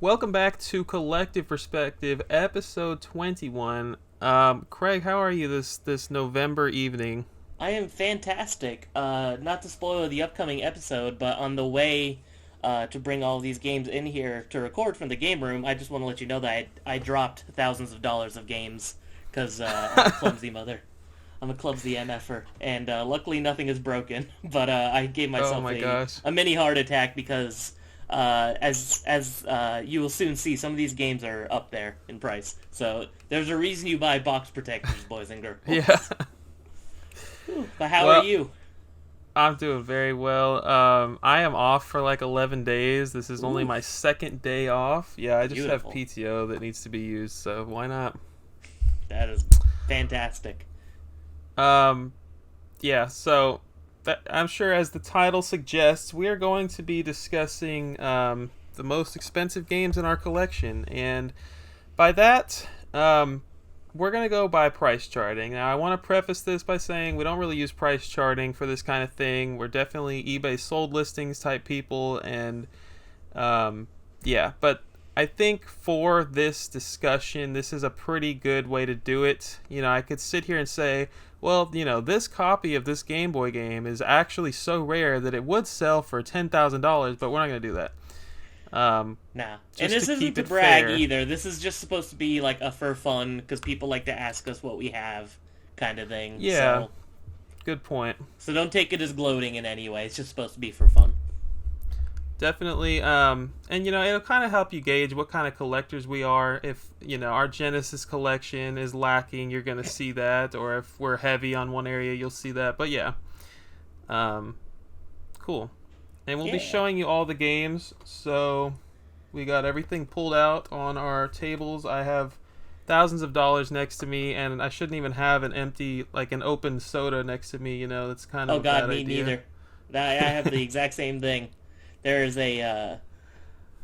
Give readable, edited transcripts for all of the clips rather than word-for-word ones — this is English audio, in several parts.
Welcome back to Collective Perspective, episode 21. Craig, how are you this November evening? I am fantastic. Not to spoil the upcoming episode, but on the way to bring all these games in here to record from the game room, I just want to let you know that I dropped thousands of dollars of games because I'm a clumsy mother. I'm a clumsy MFer, and luckily nothing is broken. But I gave Oh myself my a, gosh. a mini heart attack because, as you will soon see, some of these games are up there in price. So there's a reason you buy box protectors, boys and Yeah. girls. But how are Well, you? I'm doing very well. I am off for like 11 days. This is only Ooh, my second day off. Yeah, I just have beautiful. PTO that needs to be used, so why not? That is fantastic. Um, yeah, so I'm sure as the title suggests, we are going to be discussing the most expensive games in our collection, and by that, we're going to go by price charting. Now, I want to preface this by saying we don't really use price charting for this kind of thing. We're definitely eBay sold listings type people, and yeah, but I think for this discussion, this is a pretty good way to do it. I could sit here and say, well, this copy of this Game Boy game is actually so rare that it would sell for $10,000, but we're not going to do that. Nah. And Just to this isn't keep to it brag fair. either. This is just supposed to be like a for fun because people like to ask us what we have kind of thing. Yeah, good point. So don't take it as gloating in any way. It's just supposed to be for fun. Definitely. And it'll kind of help you gauge what kind of collectors we are. If our Genesis collection is lacking, you're gonna see that, or if we're heavy on one area, you'll see that. But yeah, um, cool. And we'll be Yeah. showing you all the games. So we got everything pulled out on our tables. I have thousands of dollars next to me, and I shouldn't even have an open soda next to me. That's kind of Oh a god, bad me idea. neither. I have the exact same thing. There is a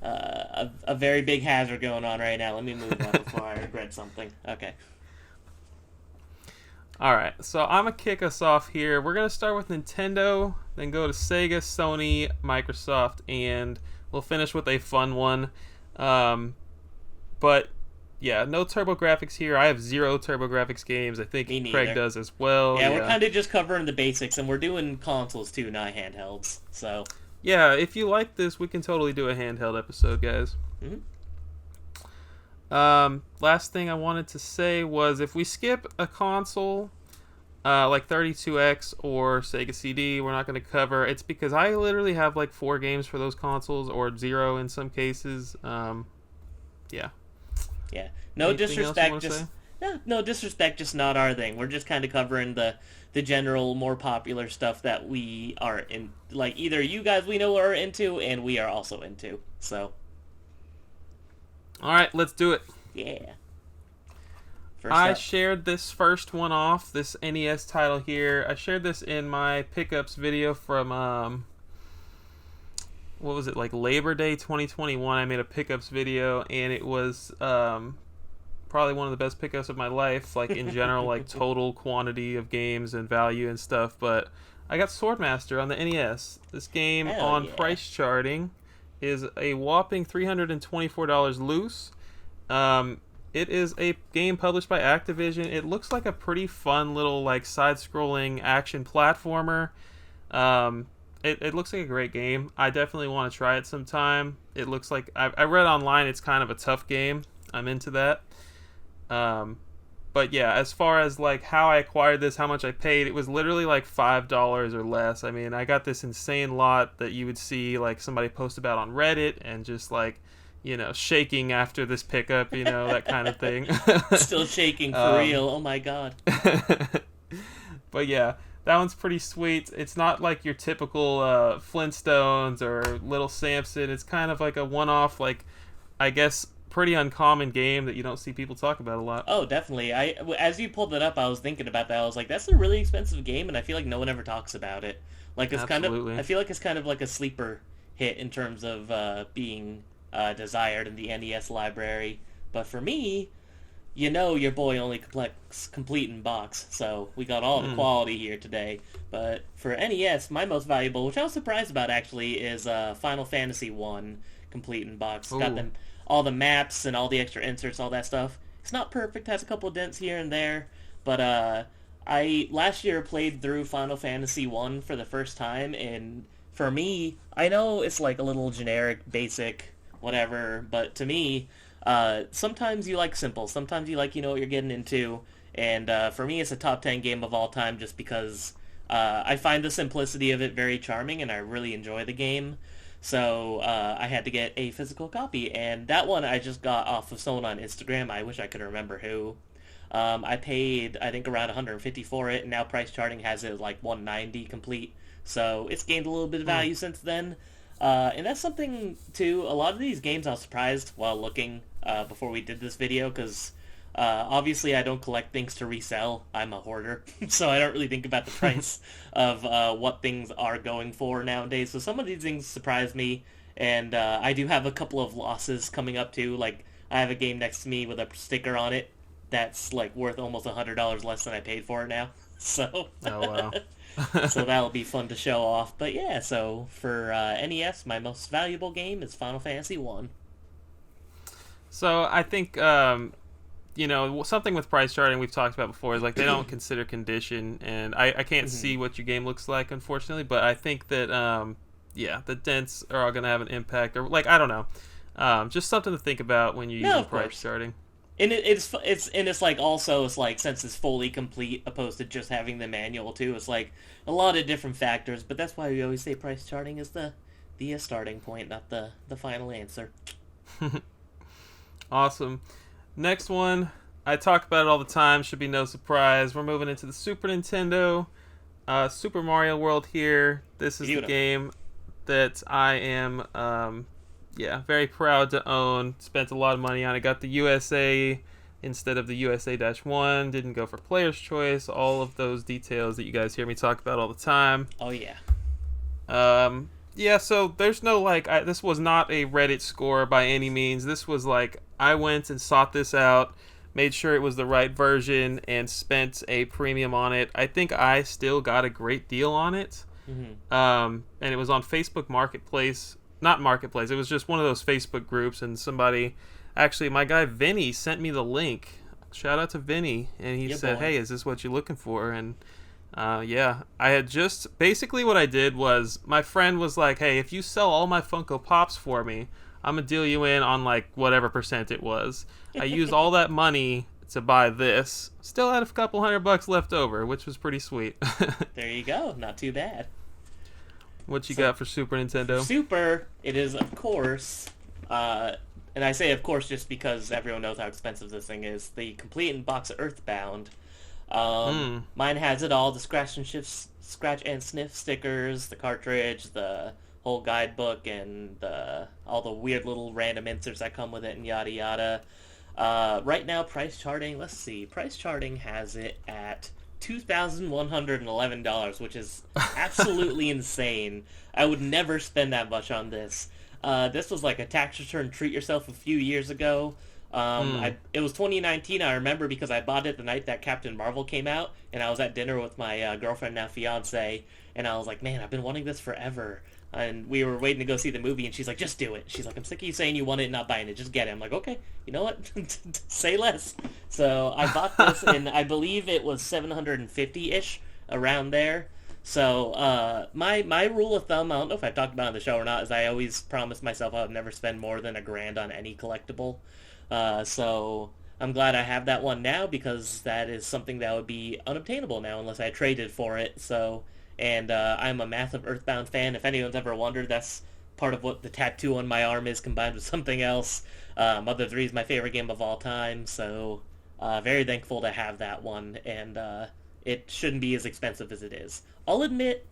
very big hazard going on right now. Let me move on before I regret something. Okay. All right, so I'm gonna kick us off here. We're gonna start with Nintendo, then go to Sega, Sony, Microsoft, and we'll finish with a fun one. Um, but yeah, no TurboGrafx here. I have zero TurboGrafx games. I think Me Craig neither. does as well. Yeah, we're Yeah, kind of just covering the basics, and we're doing consoles too, not handhelds. So, yeah. If you like this, we can totally do a handheld episode, guys. mhm. Last thing I wanted to say was if we skip a console, like 32X or Sega CD, we're not going to cover. It's because I literally have like 4 games for those consoles, or 0 in some cases. Yeah. Yeah. No Anything else you disrespect, want to say? just no disrespect, just not our thing. We're just kind of covering the general, more popular stuff that we are in. Like either you guys we know are into, and we are also into. So All right, let's do it. yeah. First I up, shared this first one off, this NES title here. I shared this in my pickups video from what was it, like Labor Day 2021. I made a pickups video, and it was probably one of the best pickups of my life, like in general, like total quantity of games and value and stuff. But I got Swordmaster on the NES. This game hell on yeah. price charting is a whopping $324 loose. It is a game published by Activision. It looks like a pretty fun little like side-scrolling action platformer. It looks like a great game. I definitely want to try it sometime. It looks like I read online it's kind of a tough game. I'm into that. But yeah, as far as like how I acquired this, how much I paid, it was literally like $5 or less. I mean, I got this insane lot that you would see like somebody post about on Reddit, and just like shaking after this pickup, that kind of thing. Still shaking for um, real. Oh my god. but yeah, that one's pretty sweet. It's not like your typical Flintstones or Little Samson. It's kind of like a one-off, like I guess pretty uncommon game that you don't see people talk about a lot. Oh, definitely. As you pulled it up, I was thinking about that. I was like, that's a really expensive game, and I feel like no one ever talks about it. Like it's kind of, Absolutely. I feel like it's kind of like a sleeper hit in terms of being desired in the NES library. But for me, your boy only collects complete in box, so we got all the Mm. quality here today. But for NES, my most valuable, which I was surprised about actually, is Final Fantasy 1 complete in box. Got Ooh. them. all the maps and all the extra inserts, all that stuff. It's not perfect, has a couple of dents here and there, but I last year played through Final Fantasy 1 for the first time, and for me, I know it's like a little generic, basic, whatever, but to me, sometimes you like simple, sometimes you like, you know what you're getting into, and for me, it's a top 10 game of all time just because I find the simplicity of it very charming, and I really enjoy the game. So I had to get a physical copy, and that one I just got off of someone on Instagram. I wish I could remember who. I paid, I think, around 150 for it, and now Price Charting has it like 190 complete. So it's gained a little bit of value since then. And that's something, too, a lot of these games I was surprised while looking before we did this video, because obviously I don't collect things to resell. I'm a hoarder, so I don't really think about the price of what things are going for nowadays. So some of these things surprise me, and I do have a couple of losses coming up, too. Like, I have a game next to me with a sticker on it that's like worth almost $100 less than I paid for it now. So, Oh wow. so that'll be fun to show off. But yeah, so for NES, my most valuable game is Final Fantasy 1. So I think something with price charting we've talked about before is like they don't consider condition, and I can't see what your game looks like, unfortunately. But I think that the dents are all gonna have an impact, or like I don't know, just something to think about when you're No, using of price course. charting. And it's like also it's like since it's fully complete opposed to just having the manual too. It's like a lot of different factors, but that's why we always say price charting is the starting point, not the final answer. Awesome. Next one, I talk about it all the time. Should be no surprise. We're moving into the Super Nintendo, Super Mario World here. This is the Beautiful. game that I am very proud to own. Spent a lot of money on it. Got the USA instead of the USA-1. Didn't go for player's choice. All of those details that you guys hear me talk about all the time. Oh yeah. So there's no this was not a Reddit score by any means. This was like I went and sought this out, made sure it was the right version, and spent a premium on it. I think I still got a great deal on it. And it was on Facebook Marketplace. Not Marketplace, it was just one of those Facebook groups, and somebody, actually my guy Vinny sent me the link. Shout out to Vinny, and he said, boy. hey, is this what you're looking for? And I had just, basically what I did was, my friend was like, hey, if you sell all my Funko Pops for me, I'm gonna deal you in on like whatever percent it was. I used all that money to buy this. Still had a couple $100 left over, which was pretty sweet. There you go. Not too bad. What you got for Super Nintendo? Super, it is of course, and I say of course just because everyone knows how expensive this thing is. The complete in box of Earthbound. Mine has it all: the scratch and sniff stickers, the cartridge, the whole guidebook, and all the weird little random inserts that come with it, and yada yada. Right now, price charting. Let's see. Price charting has it at $2,111, which is absolutely insane. I would never spend that much on this. This was like a tax return treat yourself a few years ago. It was 2019, I remember, because I bought it the night that Captain Marvel came out, and I was at dinner with my girlfriend, now fiance, and I was like, man, I've been wanting this forever. And we were waiting to go see the movie, and she's like, just do it. She's like, I'm sick of you saying you want it and not buying it. Just get it. I'm like, okay, you know what? Say less. So I bought this, and I believe it was 750-ish, around there. So my rule of thumb, I don't know if I've talked about it on the show or not, is I always promise myself I would never spend more than $1,000 on any collectible. So I'm glad I have that one now, because that is something that would be unobtainable now unless I traded for it. So... And I'm a massive Earthbound fan. If anyone's ever wondered, that's part of what the tattoo on my arm is, combined with something else. Mother 3 is my favorite game of all time, so very thankful to have that one, and it shouldn't be as expensive as it is. I'll admit,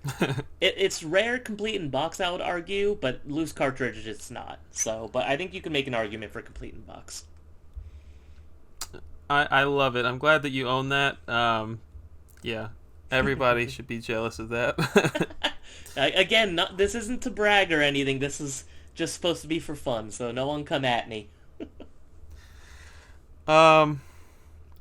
it's rare, complete in box, I would argue, but loose cartridge it's not. So, but I think you can make an argument for complete in box. I love it. I'm glad that you own that. Everybody should be jealous of that. Again, this isn't to brag or anything. This is just supposed to be for fun, so no one come at me.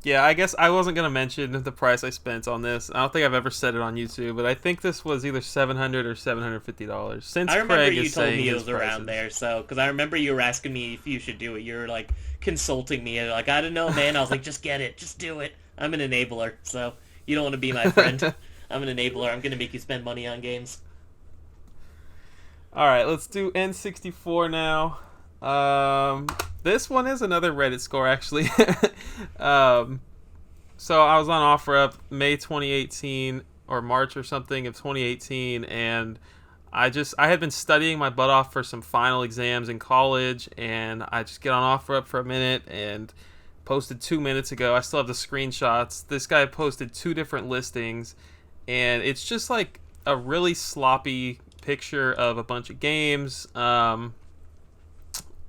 Yeah, I guess I wasn't gonna mention the price I spent on this. I don't think I've ever said it on YouTube, but I think this was either $700 or $750. Since I remember Craig you is told saying me it his was around prices. there, so because I remember you were asking me if you should do it. You were like consulting me, and like I don't know, man. I was like, just get it, just do it. I'm an enabler, so you don't want to be my friend. I'm an enabler. I'm gonna make you spend money on games. All right, let's do N64 now. Um, this one is another Reddit score actually. um, so I was on OfferUp May 2018 or March or something of 2018, and I had been studying my butt off for some final exams in college, and I just get on OfferUp for a minute and posted 2 minutes ago. I still have the screenshots. This guy posted two different listings, and it's just like a really sloppy picture of a bunch of games.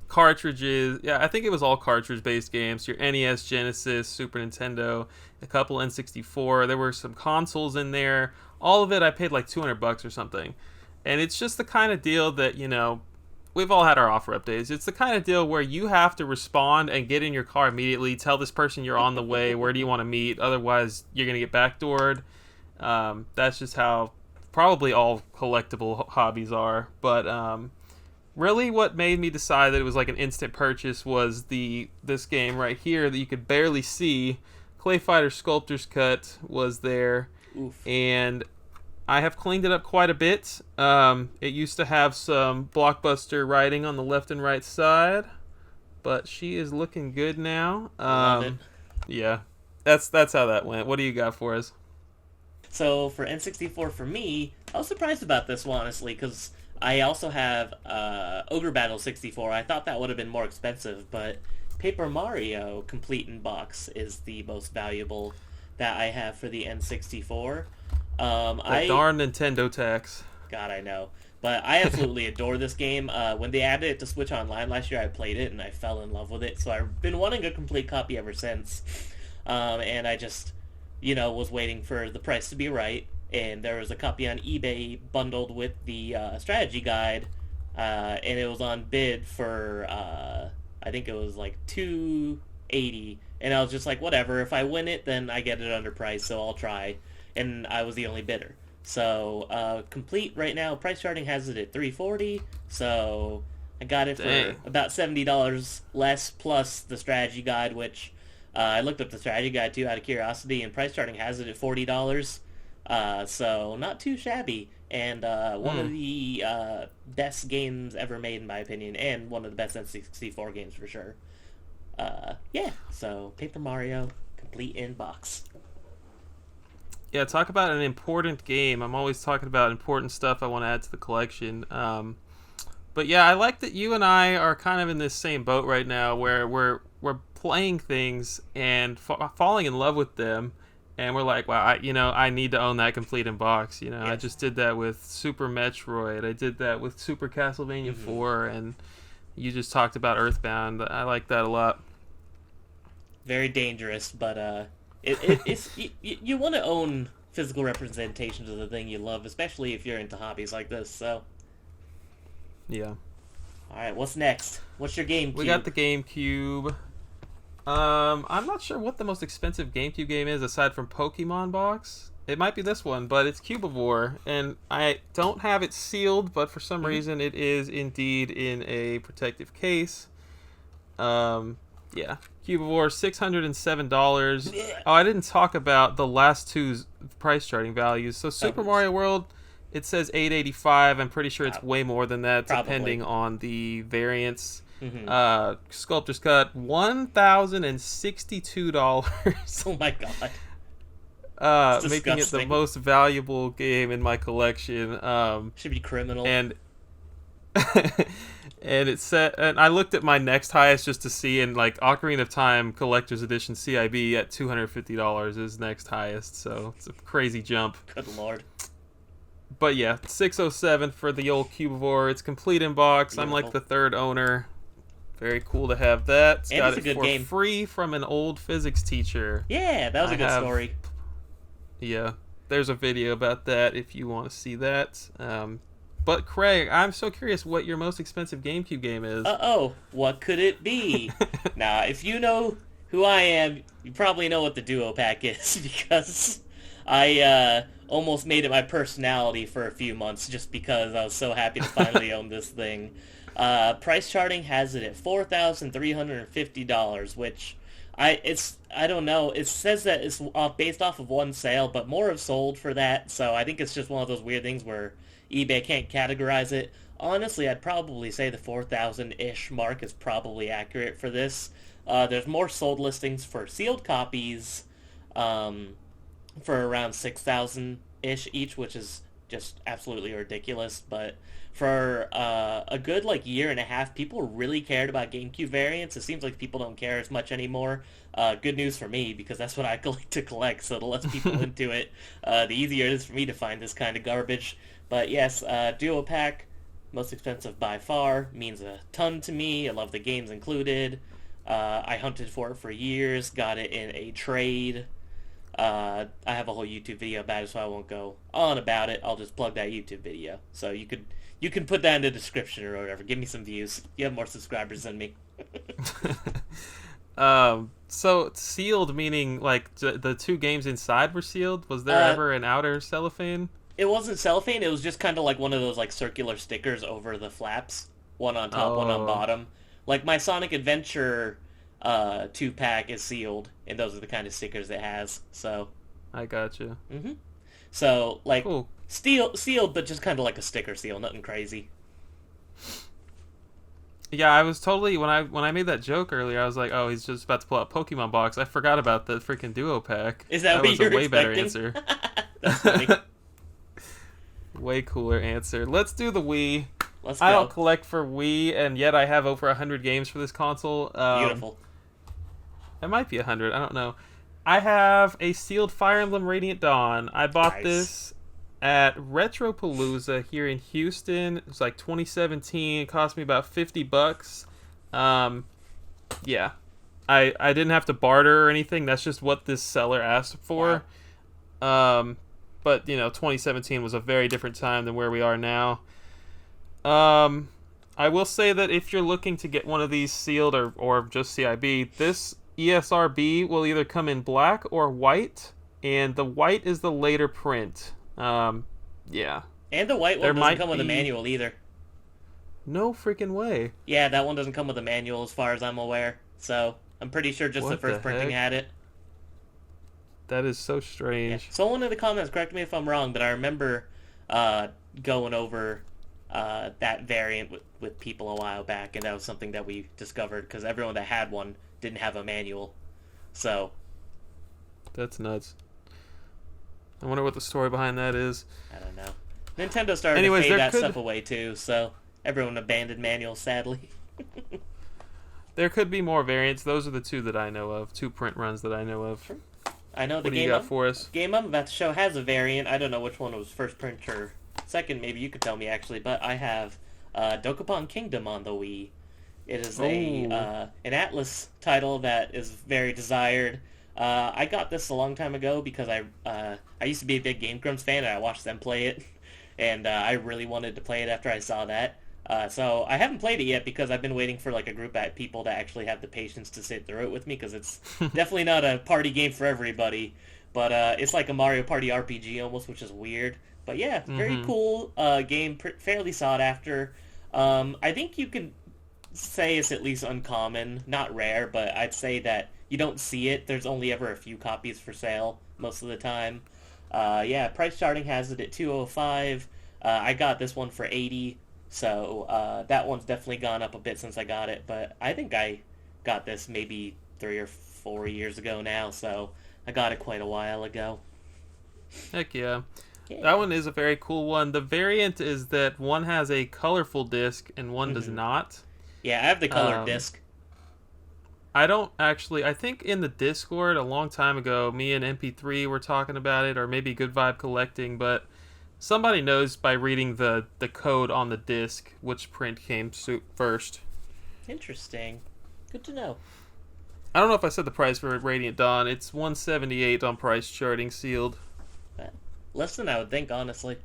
Cartridges. Yeah, I think it was all cartridge-based games. Your NES, Genesis, Super Nintendo, a couple N64. There were some consoles in there. All of it, I paid like $200 or something. And it's just the kind of deal that we've all had our offer up days. It's the kind of deal where you have to respond and get in your car immediately. Tell this person you're on the way. Where do you want to meet? Otherwise, you're gonna get backdoored. That's just how probably all collectible hobbies are. But really what made me decide that it was like an instant purchase was this game right here that you could barely see. Clay Fighter Sculptor's Cut was there. Oof. And I have cleaned it up quite a bit. It used to have some Blockbuster writing on the left and right side, but she is looking good now. Love it. Yeah, that's how that went. What do you got for us? So for N64 for me, I was surprised about this one honestly because I also have Ogre Battle 64. I thought that would have been more expensive, but Paper Mario Complete in Box is the most valuable that I have for the N64. Darn Nintendo tax. God, I know. But I absolutely adore this game. When they added it to Switch Online last year, I played it and I fell in love with it. So I've been wanting a complete copy ever since. And I just, was waiting for the price to be right. And there was a copy on eBay bundled with the strategy guide. And it was on bid for, I think it was like $280. And I was just like, whatever. If I win it, then I get it underpriced, so I'll try. And I was the only bidder. So complete right now, price charting has it at $340. So I got it for about $70 less plus the strategy guide, which I looked up the strategy guide too out of curiosity, and price charting has it at $40. So not too shabby, and one of the best games ever made in my opinion, and one of the best N64 games for sure. Yeah. So Paper Mario Complete in Box. Yeah, talk about an important game. I'm always talking about important stuff I want to add to the collection. But yeah, I like that you and I are kind of in this same boat right now, where we're playing things and falling in love with them, and we're like, wow, I need to own that complete in box. Yes. I just did that with Super Metroid. I did that with Super Castlevania 4, and you just talked about Earthbound. I like that a lot. Very dangerous, but it's you want to own physical representations of the thing you love, especially if you're into hobbies like this. So, yeah. All right, what's next? What's your GameCube? We got the GameCube. I'm not sure what the most expensive GameCube game is aside from Pokemon Box. It might be this one, but it's Cubivore, and I don't have it sealed, but for some reason it is indeed in a protective case. Yeah, Cubivore, $607. Oh, I didn't talk about the last two price charting values. So Super Mario World, it says $885. I'm pretty sure it's way more than that, depending on the variants. Sculptor's Cut, $1,062. Oh my god. Making it the most valuable game in my collection. Should be criminal. And and it said, and I looked at my next highest just to see, and like Ocarina of Time Collector's Edition CIB at $250 is next highest, so it's a crazy jump. Good lord. But yeah, 607 for the old Cubivore. It's complete in box. Beautiful. I'm like the third owner. Very cool to have that. It's got it for free from an old physics teacher. Yeah, that was a good story. Yeah, there's a video about that if you want to see that. But Craig, I'm so curious what your most expensive GameCube game is. What could it be? Now, if you know who I am, you probably know what the duo pack is because I almost made it my personality for a few months just because I was so happy to finally own this thing. Price charting has it at $4,350, which I don't know. It says that it's based off of one sale, but more have sold for that. So I think it's just one of those weird things where eBay can't categorize it. Honestly, I'd probably say the 4,000-ish mark is probably accurate for this. There's more sold listings for sealed copies, for around 6,000-ish each, which is just absolutely ridiculous. But for a good like year and a half, people really cared about GameCube variants. It seems like people don't care as much anymore. Good news for me because that's what I like to collect. So the less people into it, the easier it is for me to find this kind of garbage. But yes, Duo Pack, most expensive by far, means a ton to me. I love the games included. I hunted for it for years, got it in a trade. I have a whole YouTube video about it, so I won't go on about it. I'll just plug that YouTube video. So you can put that in the description or whatever. Give me some views. You have more subscribers than me. So sealed meaning like the two games inside were sealed? Was there ever an outer cellophane? It wasn't cellophane. It was just kind of like one of those like circular stickers over the flaps, one on top, one on bottom. Like my Sonic Adventure 2-pack is sealed, and those are the kind of stickers it has. So I gotcha. So like Cool. sealed, but just kind of like a sticker seal, nothing crazy. Yeah, I was totally when I made that joke earlier, I was like, oh, he's just about to pull out Pokemon box. I forgot about the freaking Duo Pack. Is that what was you're a way expecting? better answer. That's funny. Way cooler answer. Let's do the Wii. Let's go. I don't collect for Wii, and yet I have over 100 games for this console. Beautiful. It might be 100. I don't know. I have a sealed Fire Emblem Radiant Dawn. I bought Nice. this at Retropalooza here in Houston. It was like 2017. It cost me about $50. Yeah. I didn't have to barter or anything. That's just what this seller asked for. But, 2017 was a very different time than where we are now. I will say that if you're looking to get one of these sealed or just CIB, this ESRB will either come in black or white, and the white is the later print. Yeah. And the white one doesn't come with a manual either. No freaking way. Yeah, that one doesn't come with a manual as far as I'm aware. So I'm pretty sure just the What first the printing heck? had it. That is so Yeah. strange. Someone in the comments, correct me if I'm wrong, but I remember going over that variant with people a while back, and that was something that we discovered because everyone that had one didn't have a manual. So That's nuts. I wonder what the story behind that is. I don't know. Nintendo started Anyways, to there fade that could- stuff away too, so everyone abandoned manuals, sadly. There could be more variants. Those are the two that I know of. Two print runs that I know of. I know the What do you game got for us? game I'm about to show has a variant. I don't know which one was first print or second. Maybe you could tell me actually. But I have Dokapon Kingdom on the Wii. It is Ooh. an Atlas title that is very desired. I got this a long time ago because I used to be a big Game Grumps fan and I watched them play it, and I really wanted to play it after I saw that. So I haven't played it yet because I've been waiting for like a group of people to actually have the patience to sit through it with me because it's definitely not a party game for everybody. But it's like a Mario Party RPG almost, which is weird. But yeah, very cool game, fairly sought after. I think you can say it's at least uncommon, not rare, but I'd say that you don't see it. There's only ever a few copies for sale most of the time. Yeah, price charting has it at $205. I got this one for $80. So that one's definitely gone up a bit since I got it, but I think I got this maybe 3 or 4 years ago now, so I got it quite a while ago. Heck yeah. Yeah. That one is a very cool one. The variant is that one has a colorful disc and one does not. Yeah, I have the colored disc. I don't actually... I think in the Discord a long time ago, me and MP3 were talking about it, or maybe Good Vibe Collecting, but somebody knows by reading the code on the disc which print came first. Interesting. Good to know. I don't know if I said the price for Radiant Dawn. It's $178 on price charting sealed. Less than I would think, honestly.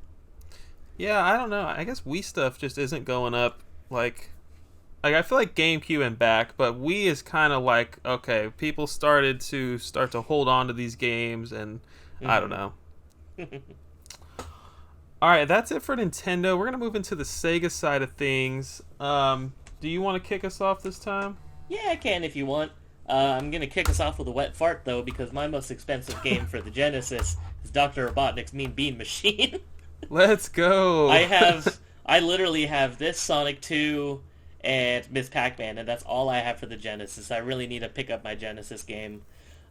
Yeah, I don't know. I guess Wii stuff just isn't going up like like I feel like GameCube and back, but Wii is kind of like okay, people start to hold on to these games, and I don't Mm-hmm. know. All right, that's it for Nintendo. We're gonna move into the Sega side of things. Do you want to kick us off this time? Yeah, I can if you want. I'm gonna kick us off with a wet fart though, because my most expensive game for the Genesis is Dr. Robotnik's Mean Bean Machine. Let's I go. have, I literally have this Sonic 2 and Miss Pac-Man, and that's all I have for the Genesis. I really need to pick up my Genesis game.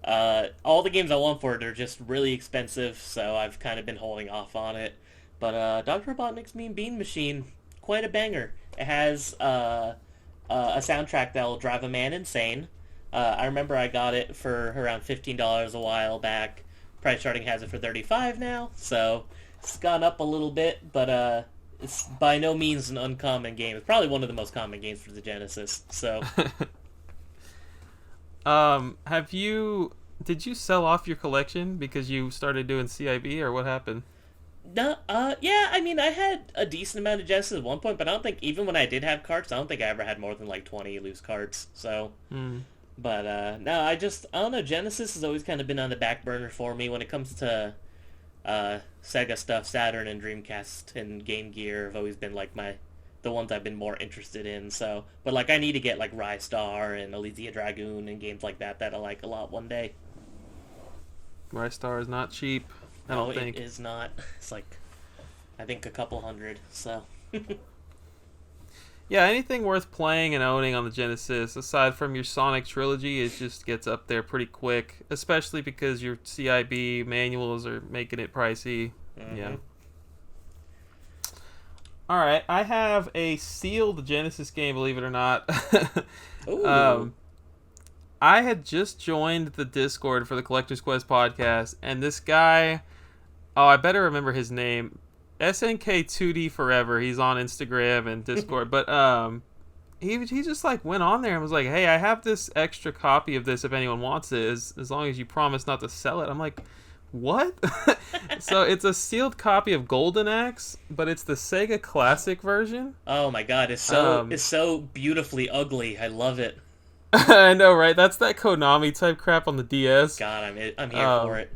All the games I want for it are just really expensive, so I've kind of been holding off on it. But Dr. Robotnik's Mean Bean Machine, quite a banger. It has a soundtrack that will drive a man insane. I remember I got it for around $15 a while back. Price Charting has it for 35 now, so it's gone up a little bit, but it's by no means an uncommon game. It's probably one of the most common games for the Genesis. So Have you? Did you sell off your collection because you started doing CIB, or what happened? no, yeah, I mean, I had a decent amount of Genesis at one point, but I don't think even when I did have carts, I don't think I ever had more than like 20 loose carts. So, Hmm. but no, I don't know. Genesis has always kind of been on the back burner for me when it comes to Sega stuff. Saturn and Dreamcast and Game Gear have always been like the ones I've been more interested in. So, but like I need to get like Rise Star and Elysia Dragoon and games like that I like a lot one day. Star is not cheap. I No, don't it think. is not. It's like I think a couple hundred. So. Yeah, anything worth playing and owning on the Genesis, aside from your Sonic trilogy, it just gets up there pretty quick. Especially because your CIB manuals are making it pricey. Yeah. Hmm. All right, I have a sealed Genesis game, believe it or not. Ooh. um, I had just joined the Discord for the Collector's Quest podcast, and this guy, oh, I better remember his name. SNK2D Forever. He's on Instagram and Discord, but he just like went on there and was like, "Hey, I have this extra copy of this if anyone wants it, as long as you promise not to sell it." I'm like, "What?" So it's a sealed copy of Golden Axe, but it's the Sega Classic version. Oh my God! Um, It's so beautifully ugly. I love it. I know, right? That's that Konami type crap on the DS. God, I'm here for Um, it.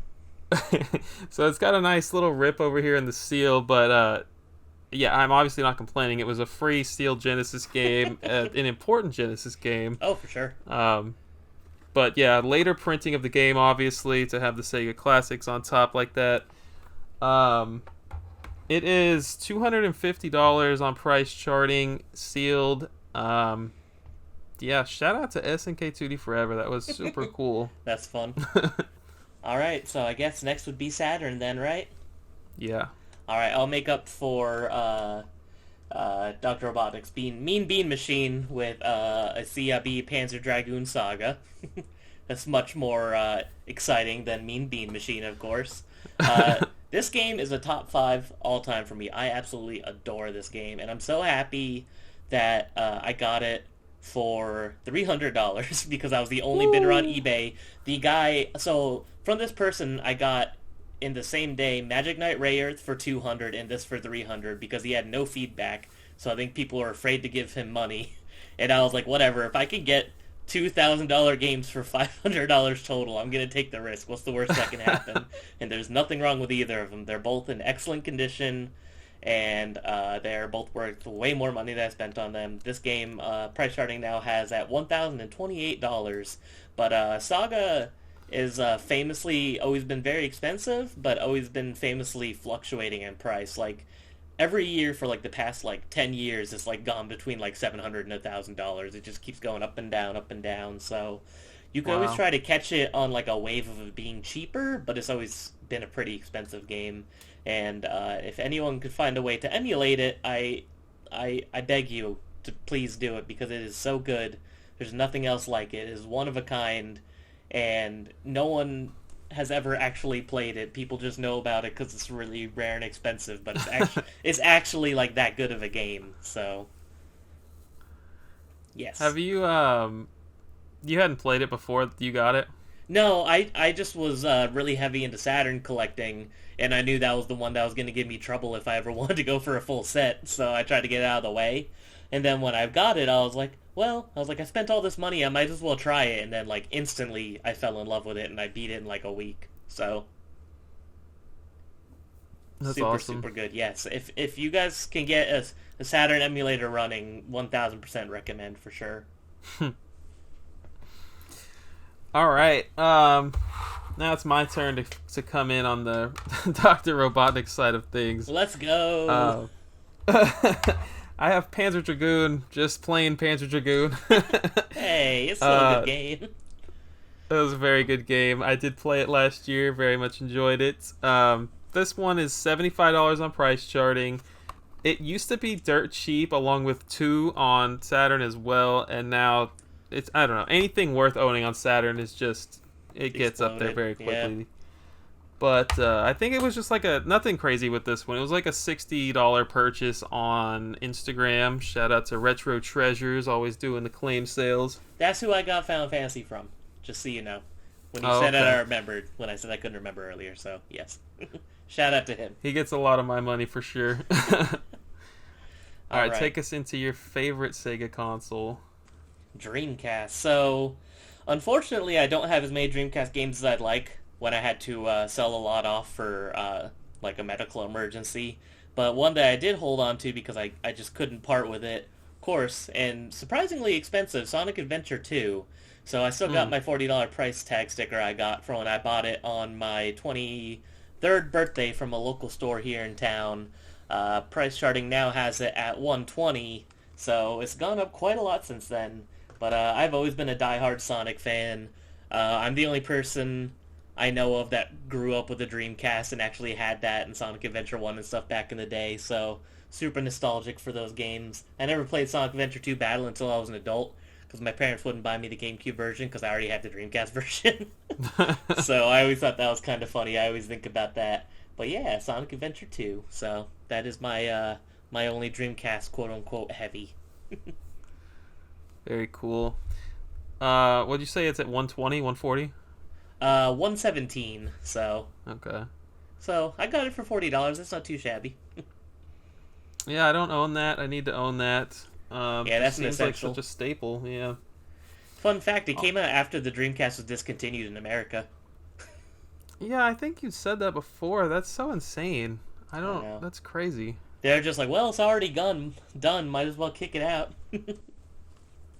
so it's got a nice little rip over here in the seal, but yeah, I'm obviously not complaining. It was a free sealed Genesis game, an important Genesis game. Oh, for sure. Um, but yeah, later printing of the game, obviously, to have the Sega Classics on top like that. Um, it is $250 on price charting, sealed. Yeah, shout out to SNK2D Forever. That was super cool. That's fun. All right, so I guess next would be Saturn then, right? Yeah. All right, I'll make up for Dr. Robotnik's Mean Bean Machine with a CIB Panzer Dragoon Saga. That's much more exciting than Mean Bean Machine, of course. This game is a top 5 all time for me. I absolutely adore this game, and I'm so happy that I got it for $300 because I was the only bidder on eBay. The guy, so from this person, I got in the same day Magic Knight Rayearth for 200 and this for 300 because he had no feedback. So I think people are afraid to give him money, and I was like, whatever. If I can get $2,000 games for $500 total, I'm gonna take the risk. What's the worst that can happen? And there's nothing wrong with either of them. They're both in excellent condition, and they're both worth way more money than I spent on them. This game, price starting now, has at $1,028, but Saga is famously always been very expensive, but always been famously fluctuating in price. Like every year for like the past like 10 years, it's like gone between like $700 and $1,000. It just keeps going up and down, up and down. So you can always Wow. try to catch it on like a wave of it being cheaper, but it's always been a pretty expensive game. And if anyone could find a way to emulate it, I beg you to please do it because it is so good. There's nothing else like it. It is one of a kind, and no one has ever actually played it. People just know about it because it's really rare and expensive, but it's actually like that good of a game. So yes. Have you you hadn't played it before you got it? No, I just was really heavy into Saturn collecting, and I knew that was the one that was going to give me trouble if I ever wanted to go for a full set, so I tried to get it out of the way. And then when I got it, I was like, well, I was like, I spent all this money, I might as well try it, and then like instantly I fell in love with it and I beat it in like a week. So That's super awesome. super good. Yes, if you guys can get a Saturn emulator running, 1000% recommend for sure. All right. Now it's my turn to come in on the Dr. Robotnik side of things. Let's go. Uh, I have Panzer Dragoon, just plain Panzer Dragoon. Hey, it's still a good uh, game. it was a very good game. I did play it last year. Very much enjoyed it. This one is $75 on price charting. It used to be dirt cheap, along with 2 on Saturn as well, and now it's, I don't know, anything worth owning on Saturn is just, it gets up there Exploded. very Yeah. quickly. But I think it was just like a nothing crazy with this one. It was like a $60 purchase on Instagram. Shout out to Retro Treasures, always doing the claim sales. That's who I got Final Fantasy from. Just so you know. When you Oh, said it, okay. I remembered. When I said I couldn't remember earlier, so yes. Shout out to him. He gets a lot of my money for sure. All All right, right. take us into your favorite Sega console. Dreamcast. So, unfortunately, I don't have as many Dreamcast games as I'd like when I had to sell a lot off for like a medical emergency. But one that I did hold on to because I just couldn't part with it, of course, and surprisingly expensive, Sonic Adventure 2. So I still got Hmm. my $40 price tag sticker I got from when I bought it on my 23rd birthday from a local store here in town. Price charting now has it at 120, so it's gone up quite a lot since then. But I've always been a diehard Sonic fan. I'm the only person I know of that grew up with a Dreamcast and actually had that in Sonic Adventure 1 and stuff back in the day, so super nostalgic for those games. I never played Sonic Adventure 2 Battle until I was an adult, because my parents wouldn't buy me the GameCube version because I already had the Dreamcast version. So I always thought that was kind of funny. I always think about that. But yeah, Sonic Adventure 2. So that is my only Dreamcast quote unquote heavy. Very cool. What'd you say? It's at 120, 140? 117. Okay. So I got it for $40. That's not too shabby. Yeah, I don't own that. I need to own that. Yeah, Just that's an seems like such essential. a staple. Yeah. Fun fact: it came out after the Dreamcast was discontinued in America. Yeah, I think you said that before. That's so insane. I I don't. know. That's crazy. They're just like, well, it's already done. Might as well kick it out.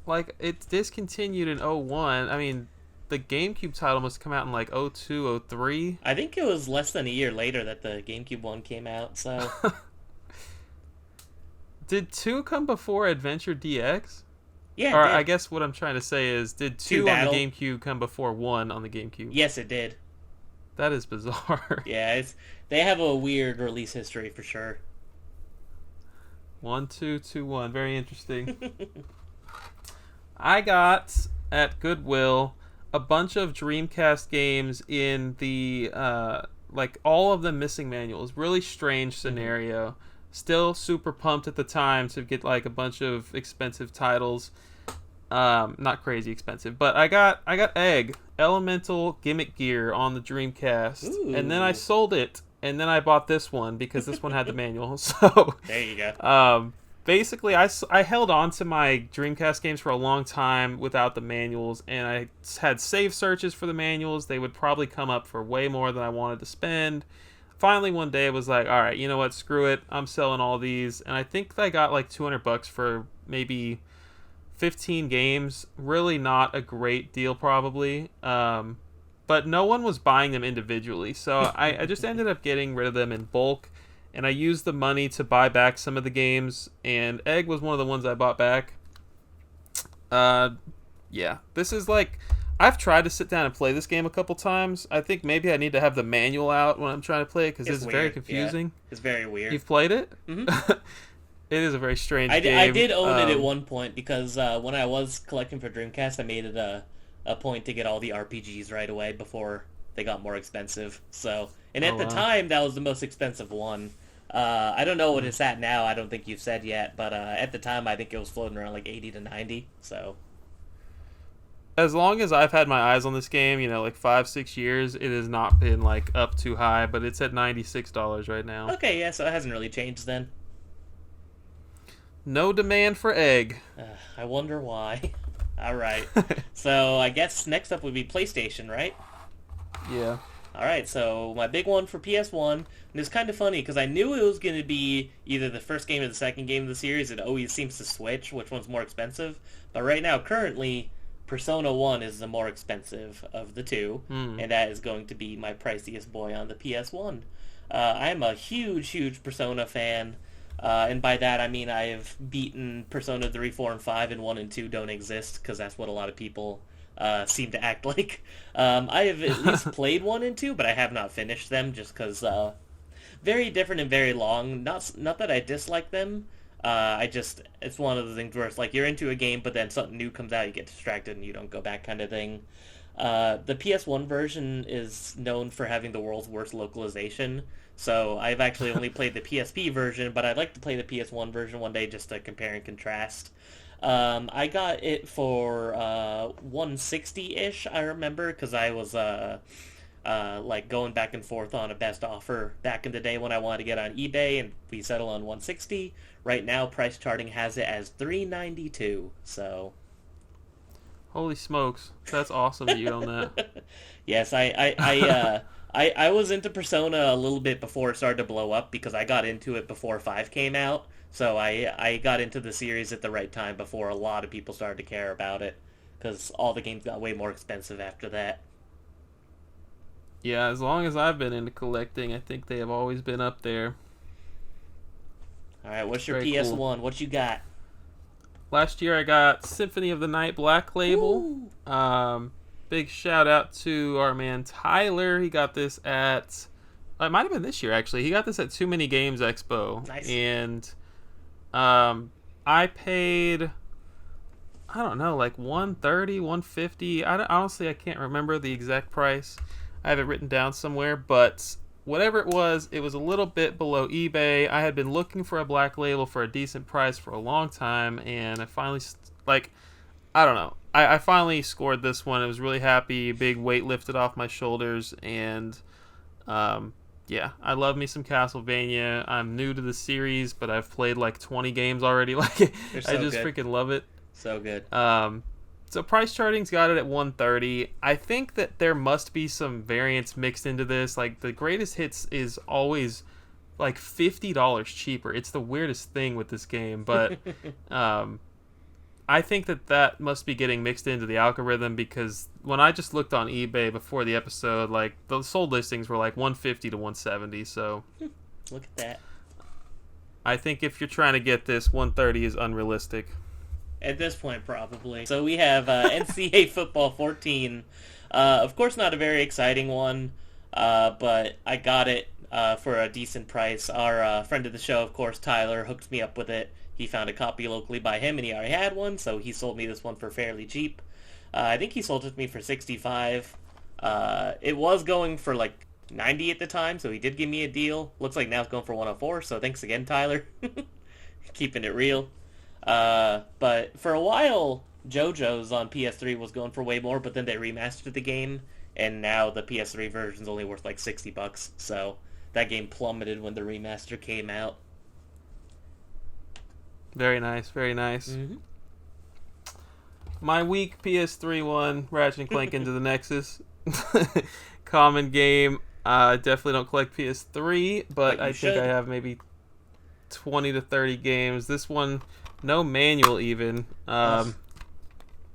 Like, it's discontinued in '01. I mean, the GameCube title must come out in like '02, '03. I think it was less than a year later that the GameCube one came out. So Did 2 come before Adventure DX? yeah, Or it I did. guess what I'm trying to say is, did Two 2 on the Battle. GameCube come before 1 on the GameCube? Yes, it did. That is bizarre. Yeah, they have a weird release history for sure. 1, 2, 2, 1. Very interesting. I got at Goodwill a bunch of Dreamcast games in the like all of them missing manuals. Really strange Mhm. scenario. Still super pumped at the time to get like a bunch of expensive titles. Not crazy expensive, but I got Egg Elemental Gimmick Gear on the Dreamcast, and then I Ooh, sold it, and then I bought this one because this one had the manual. So there you go. basically, I held on to my Dreamcast games for a long time without the manuals, and I had save searches for the manuals. They would probably come up for way more than I wanted to spend. Finally, one day, I was like, all right, you know what? Screw it. I'm selling all these. And I think I got like $200 for maybe 15 games. Really not a great deal, probably. But no one was buying them individually. So I just ended up getting rid of them in bulk. And I used the money to buy back some of the games. And Egg was one of the ones I bought back. Uh, yeah. This is like. I've tried to sit down and play this game a couple times. I think maybe I need to have the manual out when I'm trying to play it because It's it's very weird. Yeah, confusing. it's very weird. You've played it? Hmm. It is a very strange I game. did own it at one point because when I was collecting for Dreamcast, I made it a point to get all the RPGs right away before they got more expensive. So, and Oh at the wow. time, that was the most expensive one. I don't know what it's at now. I don't think you've said yet, but at the time, I think it was floating around like 80 to 90. So, As long as I've had my eyes on this game, like 5, 6 years, it has not been like up too high, but it's at $96 right now. okay, yeah, so it hasn't really changed then. No demand for egg. I wonder why. All right. So I guess next up would be PlayStation, right? Yeah. All right. So my big one for PS1, and it's kind of funny because I knew it was going to be either the first game or the second game of the series. It always seems to switch which one's more expensive. But right now, currently, Persona 1 is the more expensive of the two, Hmm. and that is going to be my priciest boy on the PS1. I'm a huge, huge Persona fan. And by that I mean I have beaten Persona 3, 4, and 5, and 1 and 2 don't exist, because that's what a lot of people seem to act like. I have at least played 1 and 2, but I have not finished them, just because very different and very long. Not that I dislike them. I just, it's one of the things where it's like you're into a game, but then something new comes out, you get distracted, and you don't go back, kind of thing. The PS1 version is known for having the world's worst localization, so I've actually only played the PSP version, but I'd like to play the PS1 version one day just to compare and contrast. I got it for 160-ish, I remember, because I was like going back and forth on a best offer back in the day when I wanted to get on eBay, and we settled on 160. Right now, price charting has it as 392. So, Holy smokes. That's awesome that you own that. yes, I was into Persona a little bit before it started to blow up because I got into it before 5 came out. So I got into the series at the right time before a lot of people started to care about it, because all the games got way more expensive after that. Yeah, as long as I've been into collecting, I think they have always been up there. All right, what's your Very cool. PS1? What you got? Last year I got Symphony of the Night Black Label. Woo! Big shout out to our man Tyler. He got this at, it might have been this year actually. He got this at Too Many Games Expo. Nice. And I paid, I don't know, like 130, 150. Honestly, I can't remember the exact price. I have it written down somewhere, but whatever it was a little bit below eBay. I had been looking for a black label for a decent price for a long time, and I finally, like, I don't know. I finally scored this one. I was really happy. Big weight lifted off my shoulders, and yeah, I love me some Castlevania. I'm new to the series, but I've played like 20 games already. Like, They're I so just good. freaking love it. So good. So price charting's got it at 130. I think that there must be some variance mixed into this. Like, the greatest hits is always like $50 cheaper. It's the weirdest thing with this game, but I think that must be getting mixed into the algorithm, because when I just looked on eBay before the episode, like, the sold listings were like 150 to 170. So Look at that. I think if you're trying to get this, 130 is unrealistic. At this point, probably. So we have NCAA Football 14. Of course, not a very exciting one, but I got it for a decent price. Our friend of the show, of course, Tyler, hooked me up with it. He found a copy locally by him, and he already had one, so he sold me this one for fairly cheap. I think he sold it to me for 65. It was going for like 90 at the time, so he did give me a deal. Looks like now it's going for 104, so thanks again, Tyler. Keeping it real. But for a while, JoJo's on PS3 was going for way more, but then they remastered the game, and now the PS3 version's only worth like $60. So that game plummeted when the remaster came out. Very nice, very nice. Mm-hmm. My weak PS3 one, Ratchet and Clank Into the Nexus. Common game. Definitely don't collect PS3, but I think I have maybe 20 to 30 games. This one, no manual even.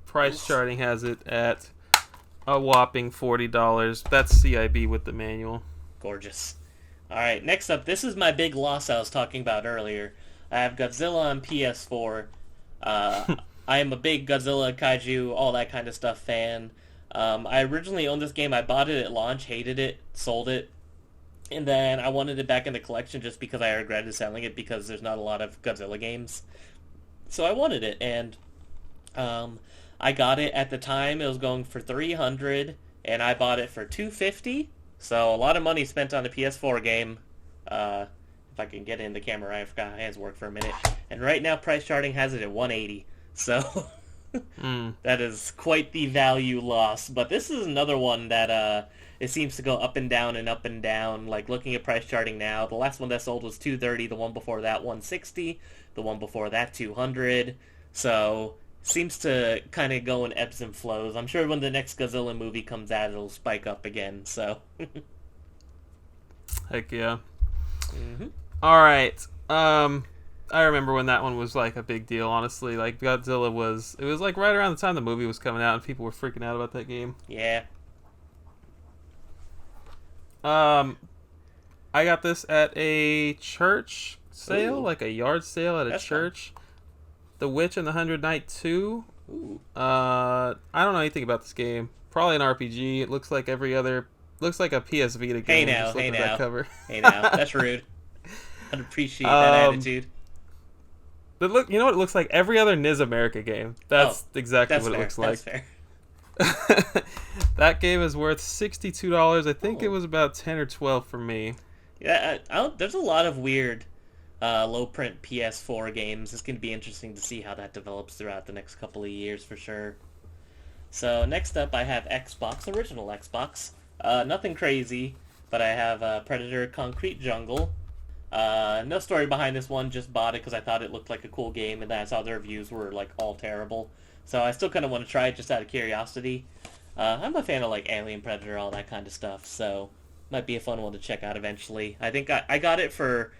Price charting has it at a whopping $40. That's CIB with the manual. Gorgeous. Alright, next up, this is my big loss I was talking about earlier. I have Godzilla on PS4. I am a big Godzilla, Kaiju, all that kind of stuff fan. I originally owned this game. I bought it at launch, hated it, sold it, and then I wanted it back in the collection just because I regretted selling it because there's not a lot of Godzilla games. So I wanted it, and I got it at the time. It was going for $300, and I bought it for $250. So a lot of money spent on a PS4 game. If I can get in the camera, I forgot how hands work for a minute. And right now, price charting has it at $180. So Mm. That is quite the value loss. But this is another one that it seems to go up and down and up and down. Like looking at price charting now, the last one that sold was 230, the one before that 160, the one before that 200. So seems to kind of go in ebbs and flows. I'm sure when the next Godzilla movie comes out, it'll spike up again. So, Heck yeah. hmm All right. I remember when that one was like a big deal. Honestly, like Godzilla was. It was like right around the time the movie was coming out, and people were freaking out about that game. yeah, Um, I got this at a church sale, ooh, like a yard sale at a that's fun. church. The Witch and the Hundred Knight 2. Ooh, I don't know anything about this game. Probably an RPG. It looks like every other. Looks like a PS Vita hey game. now, Just hey looking at that now, cover. hey now. That's rude. I'd appreciate that um, attitude. but look, you know what it looks like? Every other NIS America game. Oh, That's exactly that's what it fair. looks That's like. fair. That game is worth $62. I think it Oh, was about 10 or 12 for me. yeah. There's a lot of weird low print PS4 games. It's going to be interesting to see how that develops throughout the next couple of years for sure. So next up, I have Xbox, original Xbox. Nothing crazy, but I have Predator Concrete Jungle. No story behind this one, just bought it because I thought it looked like a cool game, and then I saw the reviews were like all terrible. So I still kind of want to try it just out of curiosity. I'm a fan of like Alien Predator, all that kind of stuff, so might be a fun one to check out eventually. I think I got it for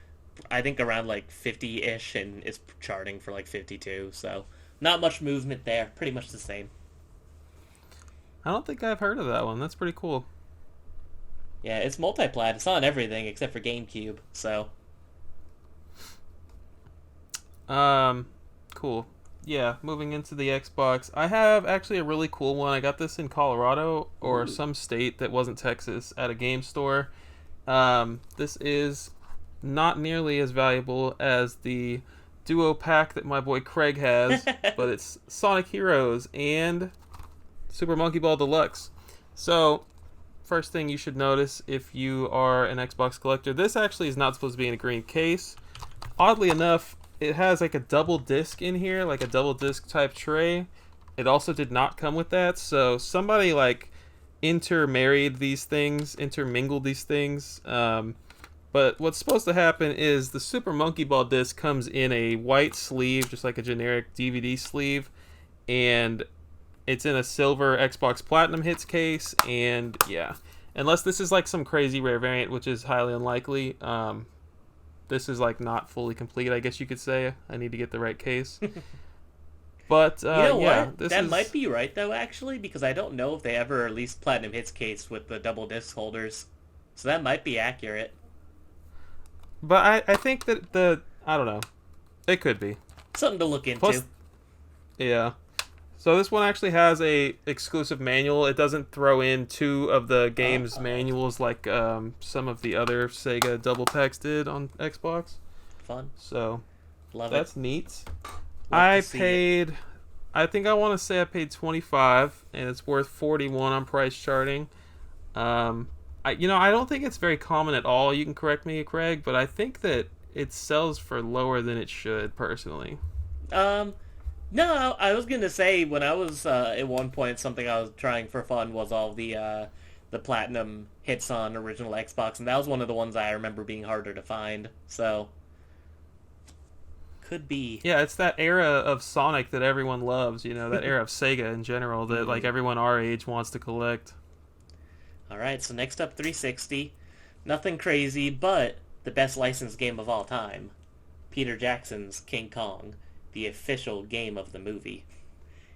I think around like 50-ish, and it's charting for like 52. So not much movement there, pretty much the same. I don't think I've heard of that one. That's pretty cool. Yeah, it's multi-plat. It's on everything except for GameCube. So Um, cool. Yeah, moving into the Xbox. I have actually a really cool one. I got this in Colorado or ooh, some state that wasn't Texas at a game store. This is not nearly as valuable as the duo pack that my boy Craig has, but it's Sonic Heroes and Super Monkey Ball Deluxe. So, first thing you should notice if you are an Xbox collector, this actually is not supposed to be in a green case. Oddly enough, it has like a double disc in here, like a double disc type tray. It also did not come with that, so somebody like intermarried these things, intermingled these things. But what's supposed to happen is the Super Monkey Ball disc comes in a white sleeve, just like a generic DVD sleeve, and it's in a silver Xbox Platinum Hits case, and yeah. Unless this is like some crazy rare variant, which is highly unlikely, this is like not fully complete, I guess you could say. I need to get the right case. But you know yeah, what? this That is. might be right though, actually, because I don't know if they ever released Platinum Hits case with the double disc holders. So that might be accurate. But I think that I don't know. It could be. Something to look Plus, into. yeah. So this one actually has a exclusive manual. It doesn't throw in two of the game's Oh, manuals like some of the other Sega double packs did on Xbox. fun. So Love it. that's neat. Love to I see it. paid. I think I want to say I paid 25, and it's worth 41 on price charting. I don't think it's very common at all. You can correct me, Craig, but I think that it sells for lower than it should, personally. Um, no, I was gonna say when I was at one point something I was trying for fun was all the platinum hits on original Xbox, and that was one of the ones I remember being harder to find. So could be. Yeah, it's that era of Sonic that everyone loves. That era of Sega in general that like hmm everyone our age wants to collect. All right, so next up 360. Nothing crazy, but the best licensed game of all time. Peter Jackson's King Kong, the official game of the movie.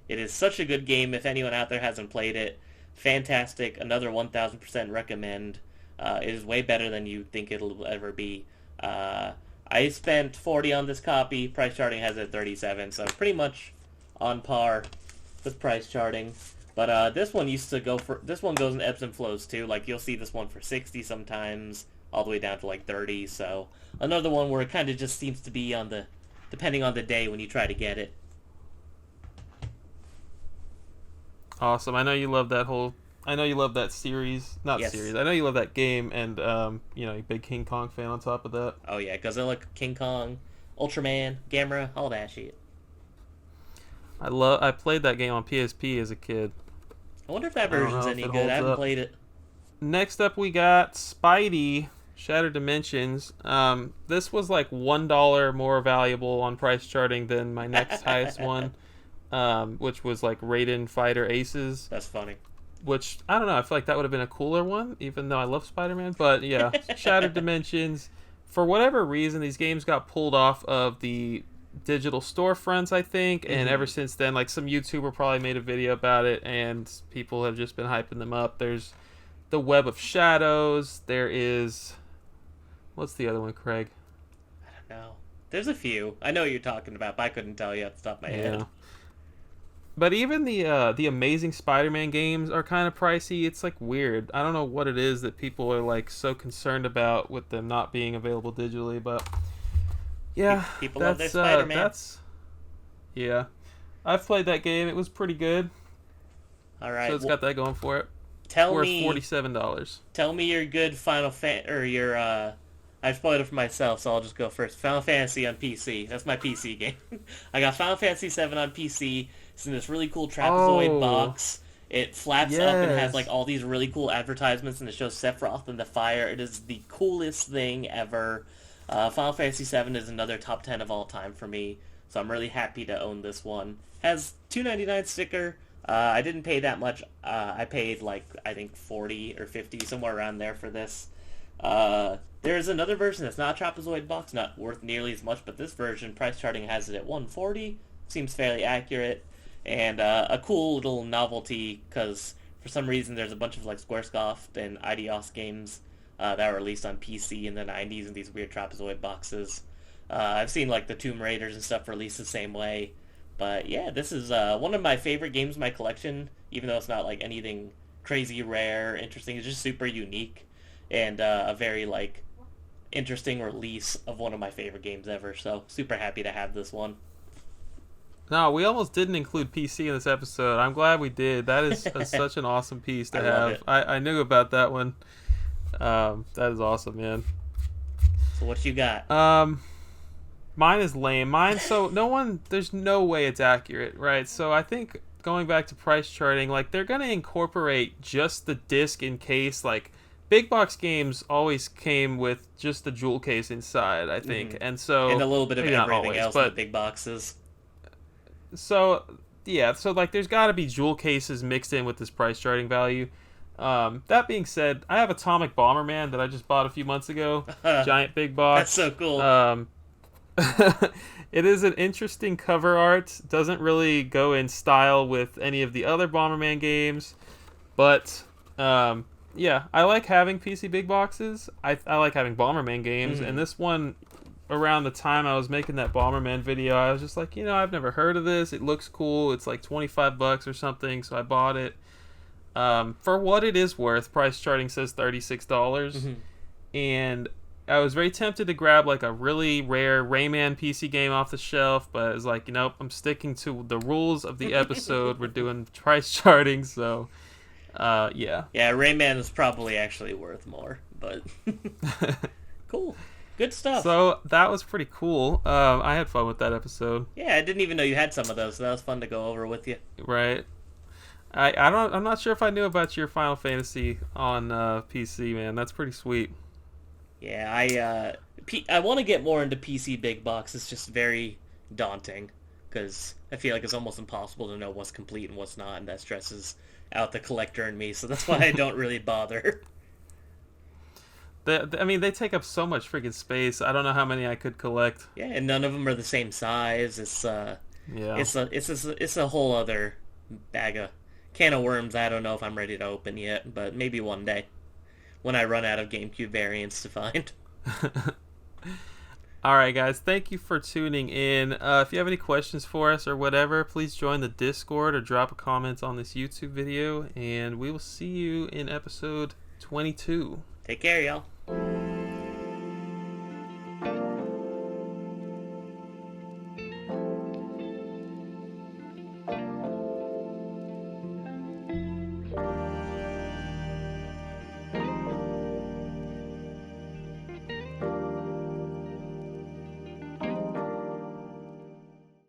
It is such a good game if anyone out there hasn't played it. Fantastic, another 1000% recommend. It is way better than you think it'll ever be. I spent 40 on this copy. Price charting has it at 37, so pretty much on par with price charting. But this one used to go for this one goes in ebbs and flows too. Like you'll see this one for 60 sometimes, all the way down to like 30. So another one where it kind of just seems to be on the depending on the day when you try to get it. Awesome. I know you love that whole. I know you love that series, not Yes. series. I know you love that game, and you're a big King Kong fan on top of that. Oh yeah, Godzilla, King Kong, Ultraman, Gamera, all that shit. I played that game on PSP as a kid. I wonder if that I don't version's know if any it good. I holds haven't up. played it. Next up, we got Spidey Shattered Dimensions. This was like $1 more valuable on price charting than my next highest one, which was like Raiden Fighter Aces. That's funny. Which I don't know. I feel like that would have been a cooler one, even though I love Spider-Man. But yeah, Shattered Dimensions. For whatever reason, these games got pulled off of the digital storefronts, I think, and ever since then, like some YouTuber probably made a video about it, and people have just been hyping them up. There's the Web of Shadows. There is, what's the other one, Craig? I don't know. There's a few. I know what you're talking about, but I couldn't tell you off the top of my head. But even the Amazing Spider-Man games are kind of pricey. It's like weird. I don't know what it is that people are like so concerned about with them not being available digitally, but yeah, People love their Spider-Man. Yeah. I've played that game. It was pretty good. All right. So it's got that going for it. Tell Worth me $47. Tell me your good or your I've spoiled it for myself, so I'll just go first. Final Fantasy on PC. That's my PC game. I got Final Fantasy 7 on PC. It's in this really cool trapezoid box. It flaps up and has like all these really cool advertisements, and it shows Sephiroth in the fire. It is the coolest thing ever. Final Fantasy 7 is another top 10 of all time for me, so I'm really happy to own this one. Has $2.99 sticker. I didn't pay that much. I paid like I think 40 or 50, somewhere around there for this. There's another version that's not a trapezoid box, not worth nearly as much, but this version, price charting has it at $140. Seems fairly accurate, and a cool little novelty because for some reason there's a bunch of like Squaresoft and Eidos games that were released on PC in the 90s in these weird trapezoid boxes. I've seen like the Tomb Raiders and stuff released the same way. But yeah, this is one of my favorite games in my collection, even though it's not like anything crazy rare, interesting. It's just super unique and a very like interesting release of one of my favorite games ever. So super happy to have this one. No, we almost didn't include PC in this episode. I'm glad we did. That is such an awesome piece to have. I knew about that one. That is awesome, man. So what you got? Mine is lame. There's no way it's accurate, right? So I think going back to price charting, like they're going to incorporate just the disc in case, like big box games always came with just the jewel case inside, I think. And so and a little bit of everything always, else in the big boxes. So yeah, so like there's got to be jewel cases mixed in with this price charting value. That being said, I have Atomic Bomberman that I just bought a few months ago. Giant big box. That's so cool. It is an interesting cover art. Doesn't really go in style with any of the other Bomberman games, but yeah, I like having PC big boxes. I like having Bomberman games, and this one, around the time I was making that Bomberman video, I was just like, I've never heard of this. It looks cool. It's like $25 or something, so I bought it. For what it is worth, price charting says $36, and I was very tempted to grab like a really rare Rayman PC game off the shelf, but I was like, nope, I'm sticking to the rules of the episode. We're doing price charting, so yeah. Yeah, Rayman is probably actually worth more, but cool. Good stuff. So that was pretty cool. I had fun with that episode. Yeah, I didn't even know you had some of those, so that was fun to go over with you. Right. I'm not sure if I knew about your Final Fantasy on PC, man. That's pretty sweet. Yeah, I want to get more into PC big box. It's just very daunting because I feel like it's almost impossible to know what's complete and what's not, and that stresses out the collector in me. So that's why I don't really bother. They take up so much freaking space. I don't know how many I could collect. Yeah, and none of them are the same size. It's a whole other bag of can of worms. I don't know if I'm ready to open yet, but maybe one day. When I run out of GameCube variants to find. Alright guys, thank you for tuning in. If you have any questions for us or whatever, please join the Discord or drop a comment on this YouTube video, and we will see you in episode 22. Take care, y'all.